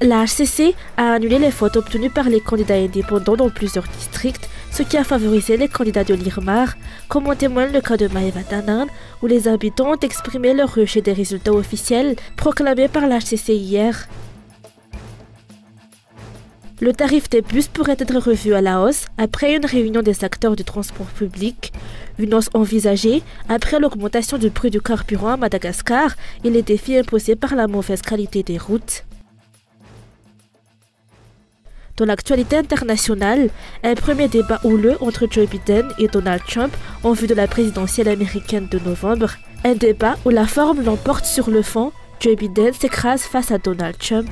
La HCC a annulé les votes obtenus par les candidats indépendants dans plusieurs districts, ce qui a favorisé les candidats de l'IRMAR, comme en témoigne le cas de Maeva-Tanan, où les habitants ont exprimé leur rejet des résultats officiels proclamés par la HCC hier. Le tarif des bus pourrait être revu à la hausse après une réunion des acteurs du transport public. Une hausse envisagée après l'augmentation du prix du carburant à Madagascar et les défis imposés par la mauvaise qualité des routes. Dans l'actualité internationale, un premier débat houleux entre Joe Biden et Donald Trump en vue de la présidentielle américaine de novembre. Un débat où la forme l'emporte sur le fond. Joe Biden s'écrase face à Donald Trump.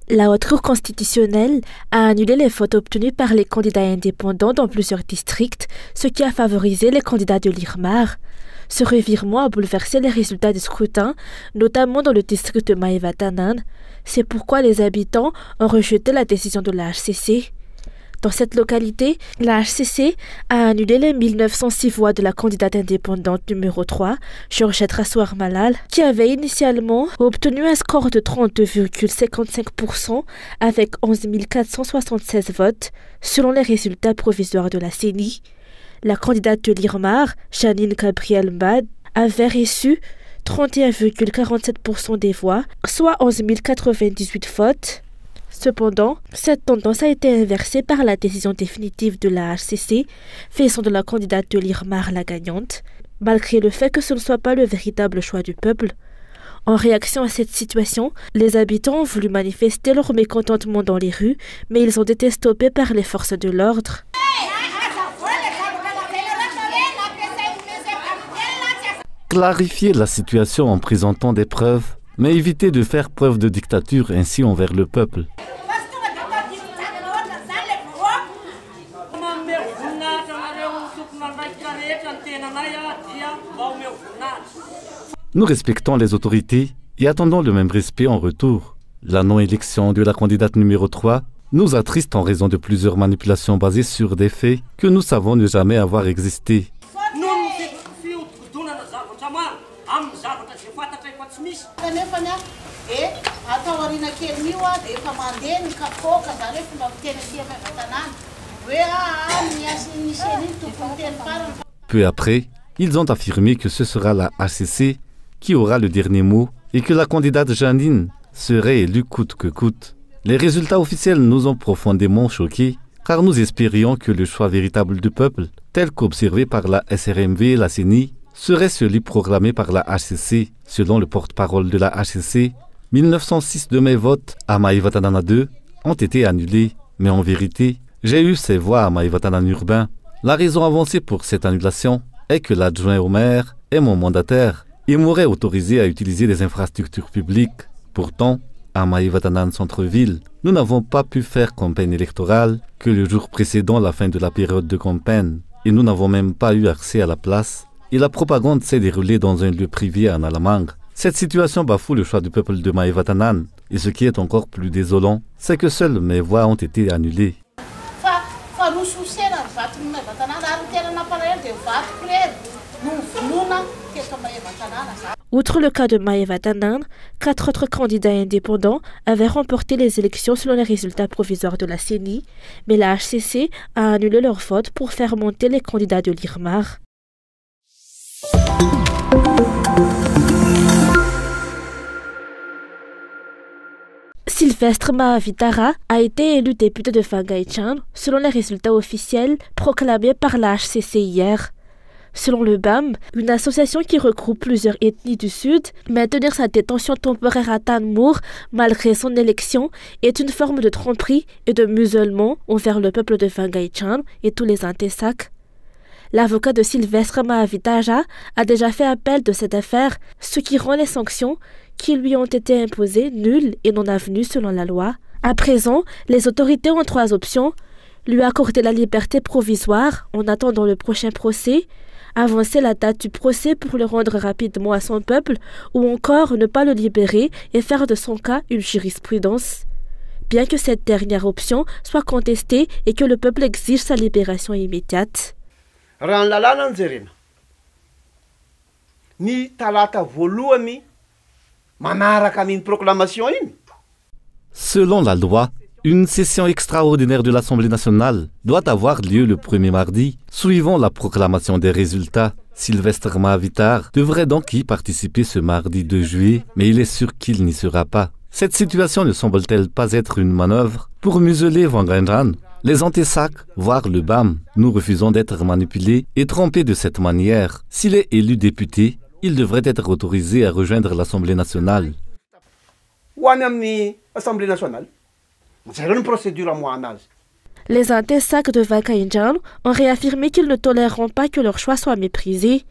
La Haute Cour constitutionnelle a annulé les votes obtenus par les candidats indépendants dans plusieurs districts, ce qui a favorisé les candidats de l'IRMAR. Ce revirement a bouleversé les résultats du scrutin, notamment dans le district de Maeva-Tanan. C'est pourquoi les habitants ont rejeté la décision de la HCC. Dans cette localité, la HCC a annulé les 1906 voix de la candidate indépendante numéro 3, Georgette Rassoir-Malal, qui avait initialement obtenu un score de 32,55% avec 11 476 votes, selon les résultats provisoires de la CENI. La candidate de l'IRMAR, Janine Gabriel Mbad, avait reçu 31,47% des voix, soit 11 098 votes. Cependant, cette tendance a été inversée par la décision définitive de la HCC, faisant de la candidate de l'IRMAR la gagnante, malgré le fait que ce ne soit pas le véritable choix du peuple. En réaction à cette situation, les habitants ont voulu manifester leur mécontentement dans les rues, mais ils ont été stoppés par les forces de l'ordre. Clarifier la situation en présentant des preuves, mais éviter de faire preuve de dictature ainsi envers le peuple. Nous respectons les autorités et attendons le même respect en retour. La non-élection de la candidate numéro 3 nous attriste en raison de plusieurs manipulations basées sur des faits que nous savons ne jamais avoir existé. Peu après, ils ont affirmé que ce sera la HCC qui aura le dernier mot et que la candidate Janine serait élue coûte que coûte. Les résultats officiels nous ont profondément choqués car nous espérions que le choix véritable du peuple, tel qu'observé par la SRMV et la CENI, serait celui proclamé par la HCC. Selon le porte-parole de la HCC, 1906 de mes votes à Maeva-Tanan 2 ont été annulés, mais en vérité, j'ai eu ces voix à Maeva-Tanan urbain. La raison avancée pour cette annulation est que l'adjoint au maire est mon mandataire et m'aurait autorisé à utiliser des infrastructures publiques. Pourtant, à Maeva-Tanan centre-ville, nous n'avons pas pu faire campagne électorale que le jour précédant la fin de la période de campagne et nous n'avons même pas eu accès à la place. Et la propagande s'est déroulée dans un lieu privé à Nalamang. Cette situation bafoue le choix du peuple de Maeva-Tanan. Et ce qui est encore plus désolant, c'est que seules mes voix ont été annulées. Outre le cas de Maeva-Tanan, 4 autres candidats indépendants avaient remporté les élections selon les résultats provisoires de la CENI, mais la HCC a annulé leur vote pour faire monter les candidats de l'IRMAR. Sylvestre Mahavitara a été élu député de Phang-Nga-Ichan selon les résultats officiels proclamés par la HCC hier. Selon le BAM, une association qui regroupe plusieurs ethnies du Sud, maintenir sa détention temporaire à Tanmour malgré son élection est une forme de tromperie et de musulman envers le peuple de Phang-Nga-Ichan et tous les Intessacs. L'avocat de Sylvestre Mahavitara a déjà fait appel de cette affaire, ce qui rend les sanctions qui lui ont été imposées nulles et non avenues selon la loi. À présent, les autorités ont 3 options: lui accorder la liberté provisoire en attendant le prochain procès, avancer la date du procès pour le rendre rapidement à son peuple, ou encore ne pas le libérer et faire de son cas une jurisprudence. bien que cette dernière option soit contestée et que le peuple exige sa libération immédiate. Selon la loi, une session extraordinaire de l'Assemblée nationale doit avoir lieu le premier mardi, suivant la proclamation des résultats. Sylvestre Mahavitar devrait donc y participer ce mardi 2 juillet, mais il est sûr qu'il n'y sera pas. Cette situation ne semble-t-elle pas être une manœuvre pour museler Vangainjan? Les anti-SAC, voire le BAM, nous refusons d'être manipulés et trompés de cette manière. S'il est élu député, il devrait être autorisé à rejoindre l'Assemblée nationale. Les anti-SAC de Vangainjan ont réaffirmé qu'ils ne toléreront pas que leur choix soit méprisé.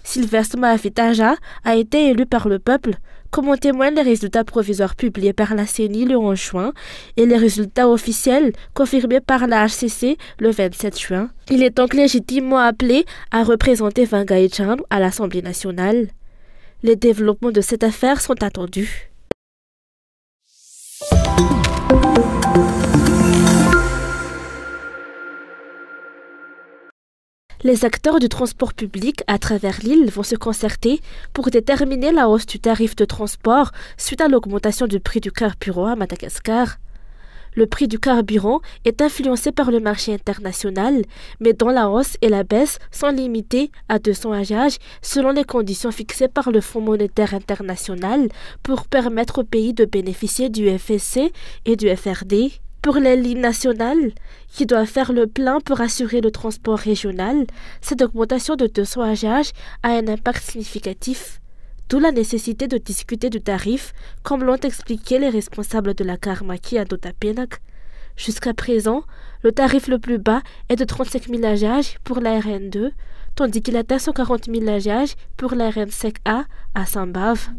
Sylvestre Mahavitar a été élu par le peuple, comme en témoignent les résultats provisoires publiés par la CENI le 11 juin et les résultats officiels confirmés par la HCC le 27 juin. Il est donc légitimement appelé à représenter Vangainjan à l'Assemblée nationale. Les développements de cette affaire sont attendus. Les acteurs du transport public à travers l'île vont se concerter pour déterminer la hausse du tarif de transport suite à l'augmentation du prix du carburant à Madagascar. Le prix du carburant est influencé par le marché international, mais dont la hausse et la baisse sont limitées à 200 AGH selon les conditions fixées par le Fonds monétaire international pour permettre au pays de bénéficier du FSC et du FRD. Pour les lignes nationales, qui doivent faire le plein pour assurer le transport régional, cette augmentation de 200 AGH a un impact significatif, d'où la nécessité de discuter du tarif, comme l'ont expliqué les responsables de la Karmaki à Dotapenak. Jusqu'à présent, le tarif le plus bas est de 35 000 AGH pour la RN2, tandis qu'il atteint 140 000 AGH pour la RN5A à Sambave.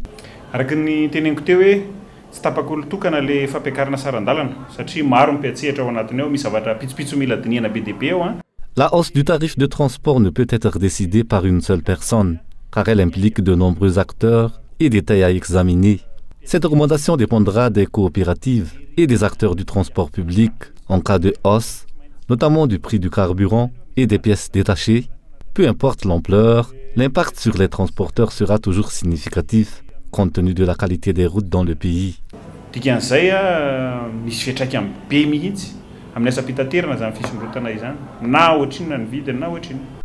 Tsy tapak'olo tokana le fampiakarana sarandalana satria maro mipiatsehatra ao anatiny ao misy zavatra pitsopitso mila dinihana be dia be ao. La hausse du tarif de transport ne peut être décidée par une seule personne, car elle implique de nombreux acteurs et détails à examiner. Cette augmentation dépendra des coopératives et des acteurs du transport public en cas de hausse, notamment du prix du carburant et des pièces détachées. Peu importe l'ampleur, l'impact sur les transporteurs sera toujours significatif, compte tenu de la qualité des routes dans le pays.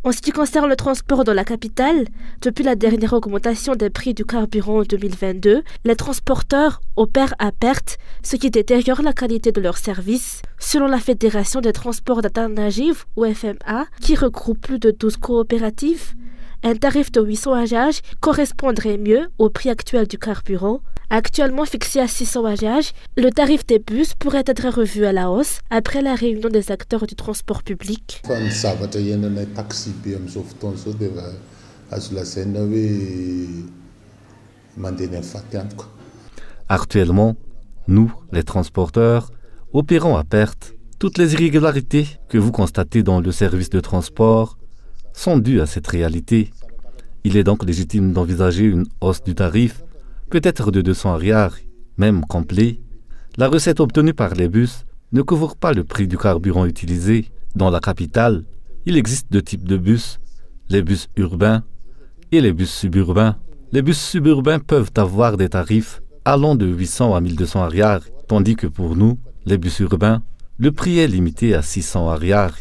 En ce qui concerne le transport dans la capitale, depuis la dernière augmentation des prix du carburant en 2022, les transporteurs opèrent à perte, ce qui détériore la qualité de leurs services. Selon la Fédération des transports d'Atanagiv, ou FMA, qui regroupe plus de 12 coopératives, un tarif de 800 AGH correspondrait mieux au prix actuel du carburant. Actuellement fixé à 600 AGH, le tarif des bus pourrait être revu à la hausse après la réunion des acteurs du transport public. Actuellement, nous, les transporteurs, opérons à perte. Toutes les irrégularités que vous constatez dans le service de transport sont dues à cette réalité. Il est donc légitime d'envisager une hausse du tarif, peut-être de 200 ariars, même complet. La recette obtenue par les bus ne couvre pas le prix du carburant utilisé. Dans la capitale, il existe deux types de bus, les bus urbains et les bus suburbains. Les bus suburbains peuvent avoir des tarifs allant de 800 à 1200 ariars, tandis que pour nous, les bus urbains, le prix est limité à 600 ariars.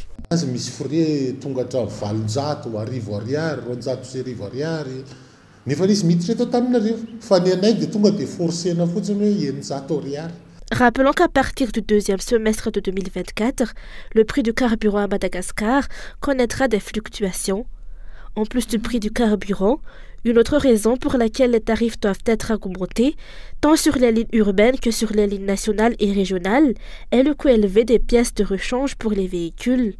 Rappelons qu'à partir du deuxième semestre de 2024, le prix du carburant à Madagascar connaîtra des fluctuations. En plus du prix du carburant, une autre raison pour laquelle les tarifs doivent être augmentés, tant sur les lignes urbaines que sur les lignes nationales et régionales, est le coût élevé des pièces de rechange pour les véhicules.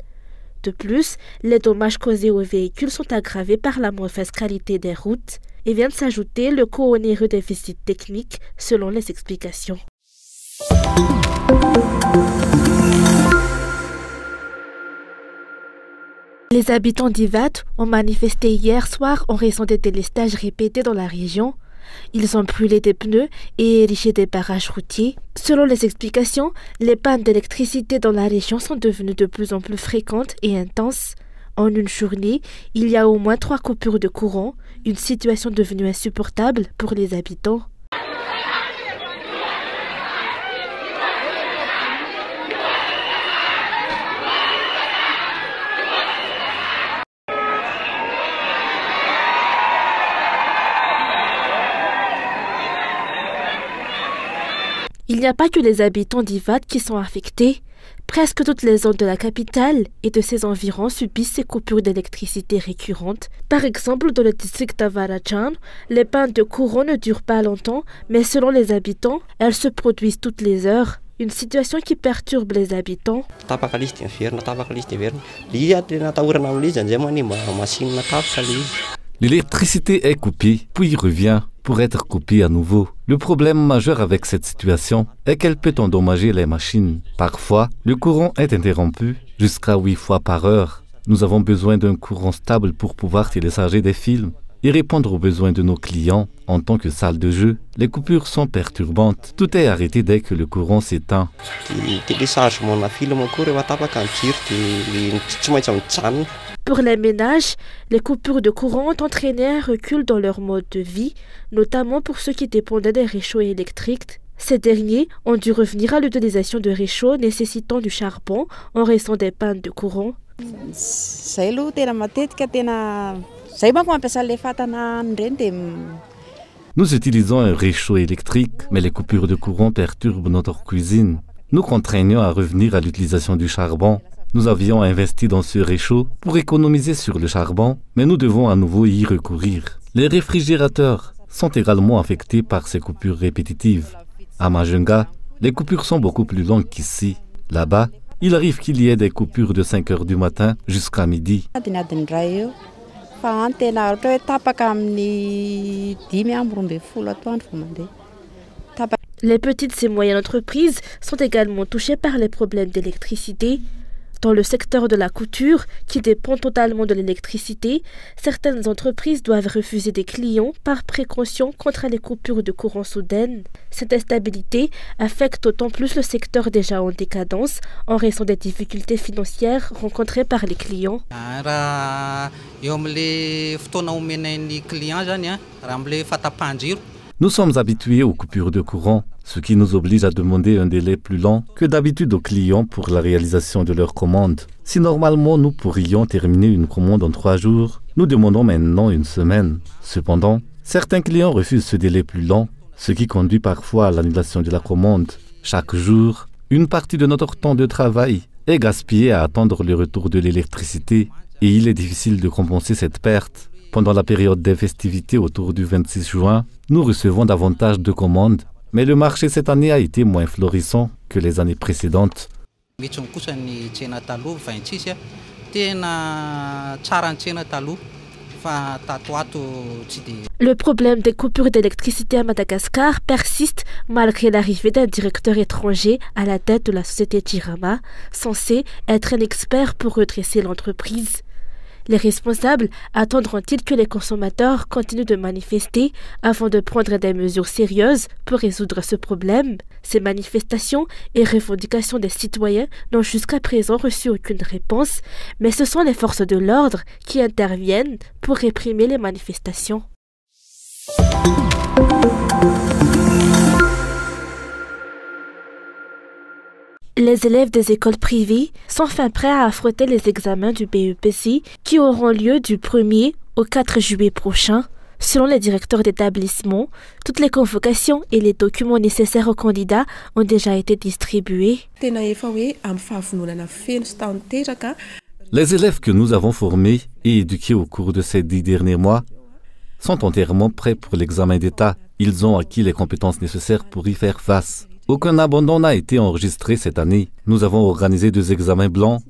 De plus, les dommages causés aux véhicules sont aggravés par la mauvaise qualité des routes et vient de s'ajouter le coût onéreux des visites techniques selon les explications. Les habitants d'Ivat ont manifesté hier soir en raison des délestages répétés dans la région. Ils ont brûlé des pneus et érigé des barrages routiers. Selon les explications, les pannes d'électricité dans la région sont devenues de plus en plus fréquentes et intenses. En une journée, il y a au moins 3 coupures de courant, une situation devenue insupportable pour les habitants. Il n'y a pas que les habitants d'Ivat qui sont affectés. Presque toutes les zones de la capitale et de ses environs subissent ces coupures d'électricité récurrentes. Par exemple, dans le district d'Avarajan, les pannes de courant ne durent pas longtemps, mais selon les habitants, elles se produisent toutes les heures. Une situation qui perturbe les habitants. L'électricité est coupée, puis revient pour être coupée à nouveau. Le problème majeur avec cette situation est qu'elle peut endommager les machines. Parfois, le courant est interrompu jusqu'à 8 fois par heure. Nous avons besoin d'un courant stable pour pouvoir télécharger des films et répondre aux besoins de nos clients. En tant que salle de jeu, les coupures sont perturbantes. Tout est arrêté dès que le courant s'éteint. Pour les ménages, les coupures de courant ont entraîné un recul dans leur mode de vie, notamment pour ceux qui dépendaient des réchauds électriques. Ces derniers ont dû revenir à l'utilisation de réchauds nécessitant du charbon en raison des pannes de courant. Nous utilisons un réchaud électrique, mais les coupures de courant perturbent notre cuisine. Nous contraignons à revenir à l'utilisation du charbon. Nous avions investi dans ce réchaud pour économiser sur le charbon, mais nous devons à nouveau y recourir. Les réfrigérateurs sont également affectés par ces coupures répétitives. À Majunga, les coupures sont beaucoup plus longues qu'ici. Là-bas, il arrive qu'il y ait des coupures de 5 heures du matin jusqu'à midi. Les petites et moyennes entreprises sont également touchées par les problèmes d'électricité. Dans le secteur de la couture, qui dépend totalement de l'électricité, certaines entreprises doivent refuser des clients par précaution contre les coupures de courant soudaines. Cette instabilité affecte d'autant plus le secteur déjà en décadence en raison des difficultés financières rencontrées par les clients. Nous sommes habitués aux coupures de courant, ce qui nous oblige à demander un délai plus long que d'habitude aux clients pour la réalisation de leurs commandes. Si normalement nous pourrions terminer une commande en 3 jours, nous demandons maintenant une semaine. Cependant, certains clients refusent ce délai plus long, ce qui conduit parfois à l'annulation de la commande. Chaque jour, une partie de notre temps de travail est gaspillée à attendre le retour de l'électricité et il est difficile de compenser cette perte. Pendant la période des festivités autour du 26 juin, nous recevons davantage de commandes, mais le marché cette année a été moins florissant que les années précédentes. Le problème des coupures d'électricité à Madagascar persiste malgré l'arrivée d'un directeur étranger à la tête de la société Jirama, censé être un expert pour redresser l'entreprise. Les responsables attendront-ils que les consommateurs continuent de manifester avant de prendre des mesures sérieuses pour résoudre ce problème? Ces manifestations et revendications des citoyens n'ont jusqu'à présent reçu aucune réponse, mais ce sont les forces de l'ordre qui interviennent pour réprimer les manifestations. Les élèves des écoles privées sont enfin prêts à affronter les examens du BEPC qui auront lieu du 1er au 4 juillet prochain. Selon les directeurs d'établissement, toutes les convocations et les documents nécessaires aux candidats ont déjà été distribués. Les élèves que nous avons formés et éduqués au cours de ces 10 derniers mois sont entièrement prêts pour l'examen d'État. Ils ont acquis les compétences nécessaires pour y faire face. Aucun abandon n'a été enregistré cette année. Nous avons organisé 2 examens blancs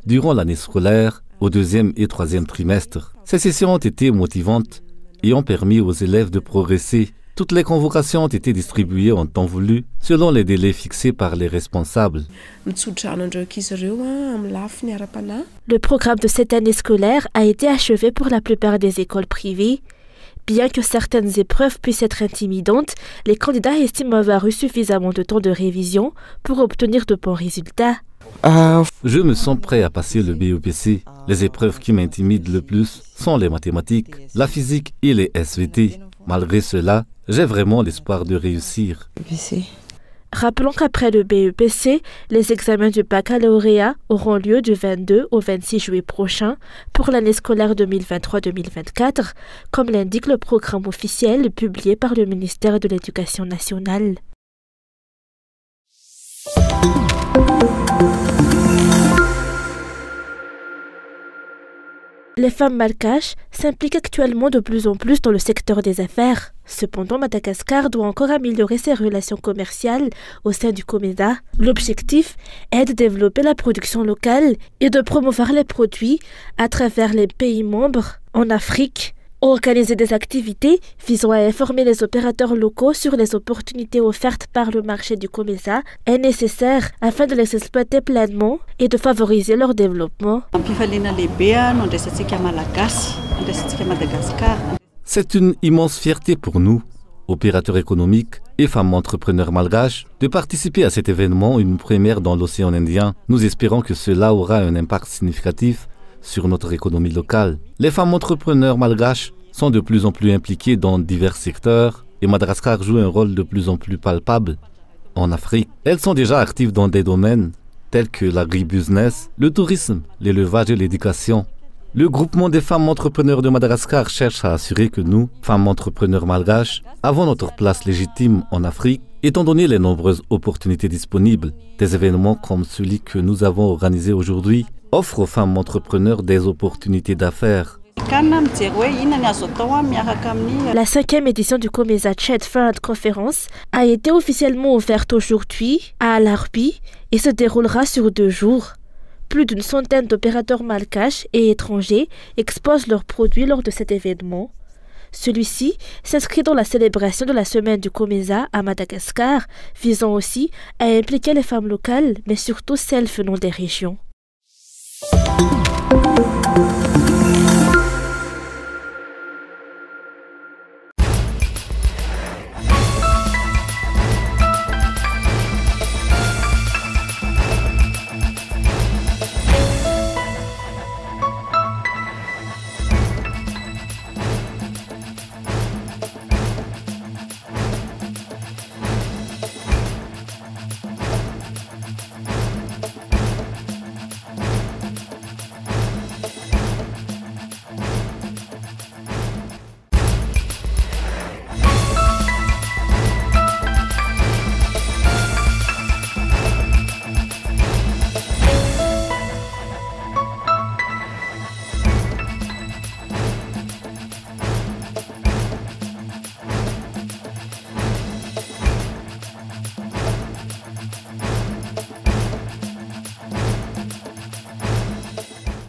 durant l'année scolaire au 2e et 3e trimestre. Ces sessions ont été motivantes et ont permis aux élèves de progresser. Toutes les convocations ont été distribuées en temps voulu selon les délais fixés par les responsables. Le programme de cette année scolaire a été achevé pour la plupart des écoles privées. Bien que certaines épreuves puissent être intimidantes, les candidats estiment avoir eu suffisamment de temps de révision pour obtenir de bons résultats. Je me sens prêt à passer le BEPC. Les épreuves qui m'intimident le plus sont les mathématiques, la physique et les SVT. Malgré cela, j'ai vraiment l'espoir de réussir. Rappelons qu'après le BEPC, les examens du baccalauréat auront lieu du 22 au 26 juillet prochain pour l'année scolaire 2023-2024, comme l'indique le programme officiel publié par le ministère de l'Éducation nationale. Les femmes malgaches s'impliquent actuellement de plus en plus dans le secteur des affaires. Cependant, Madagascar doit encore améliorer ses relations commerciales au sein du COMESA. L'objectif est de développer la production locale et de promouvoir les produits à travers les pays membres en Afrique. Organiser des activités visant à informer les opérateurs locaux sur les opportunités offertes par le marché du COMESA est nécessaire afin de les exploiter pleinement et de favoriser leur développement. C'est une immense fierté pour nous, opérateurs économiques et femmes entrepreneurs malgaches, de participer à cet événement, une première dans l'océan Indien. Nous espérons que cela aura un impact significatif sur notre économie locale. Les femmes entrepreneurs malgaches sont de plus en plus impliquées dans divers secteurs et Madagascar joue un rôle de plus en plus palpable en Afrique. Elles sont déjà actives dans des domaines tels que l'agribusiness, le tourisme, l'élevage et l'éducation. Le groupement des femmes entrepreneurs de Madagascar cherche à assurer que nous, femmes entrepreneurs malgaches, avons notre place légitime en Afrique, étant donné les nombreuses opportunités disponibles. Des événements comme celui que nous avons organisé aujourd'hui offrent aux femmes entrepreneurs des opportunités d'affaires. La 5e édition du COMESA Trade Fair and Conference a été officiellement ouverte aujourd'hui à Alarbi et se déroulera sur 2 jours. Plus d'une centaine d'opérateurs malgaches et étrangers exposent leurs produits lors de cet événement. Celui-ci s'inscrit dans la célébration de la semaine du COMESA à Madagascar, visant aussi à impliquer les femmes locales, mais surtout celles venant des régions.